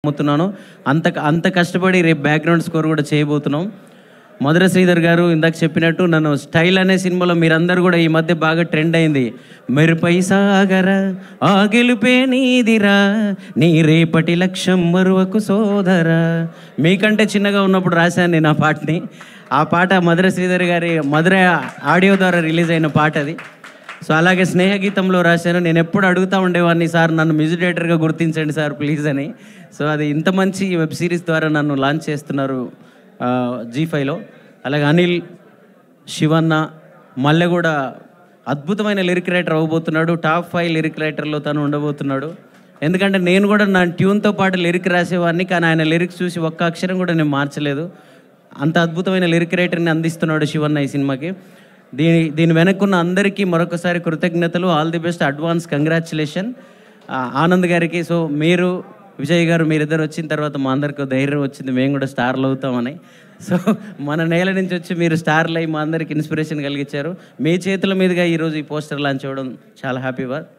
నమ్ముతున్నాను. అంత అంత కష్టపడి రేపు బ్యాక్గ్రౌండ్ స్కోర్ కూడా చేయబోతున్నాం. మధుర శ్రీధర్ గారు ఇందాక చెప్పినట్టు నన్ను స్టైల్ అనే సినిమాలో మీరందరూ కూడా ఈ మధ్య బాగా ట్రెండ్ అయింది. మెరుపై సాగర ఆ గెలుపే నీదిరా, నీ రేపటి లక్ష్యం మరువకు సోదరా. మీకంటే చిన్నగా ఉన్నప్పుడు రాశాను నేను ఆ పాటని. ఆ పాట మధుర శ్రీధర్ గారి మధుర ఆడియో ద్వారా రిలీజ్ అయిన పాట అది. సో అలాగే స్నేహగీతంలో రాశాను. నేను ఎప్పుడు అడుగుతూ ఉండేవాడిని, సార్ నన్ను మ్యూజిక్ డైరెక్టర్గా గుర్తించండి సార్ ప్లీజ్ అని. సో అది ఇంత మంచి వెబ్ సిరీస్ ద్వారా నన్ను లాంచ్ చేస్తున్నారు G5లో. అలాగే అనిల్, శివన్న, మళ్ళీ కూడా అద్భుతమైన లిరిక్ రైటర్ అవ్వబోతున్నాడు. టాప్ 5 లిరిక్ రైటర్లో తను ఉండబోతున్నాడు. ఎందుకంటే నేను కూడా నా ట్యూన్తో పాటు లిరిక్ రాసేవాడిని, కానీ ఆయన లిరిక్స్ చూసి ఒక్క అక్షరం కూడా నేను మార్చలేదు. అంత అద్భుతమైన లిరిక్ రైటర్ని అందిస్తున్నాడు శివన్న ఈ సినిమాకి. దీని వెనక్కున్న అందరికీ మరొకసారి కృతజ్ఞతలు. All the best, advance congratulation Anand గారికి. సో మీరు విజయ్ గారు మీరిద్దరు వచ్చిన తర్వాత మా అందరికీ ధైర్యం వచ్చింది, మేము కూడా స్టార్లు అవుతామని. సో మన నేల నుంచి వచ్చి మీరు స్టార్లు అయ్యి మా అందరికి ఇన్స్పిరేషన్ కలిగించారు. మీ చేతుల మీదుగా ఈరోజు ఈ పోస్టర్ లాంచ్ అవ్వడం చాలా హ్యాపీ వర్క్.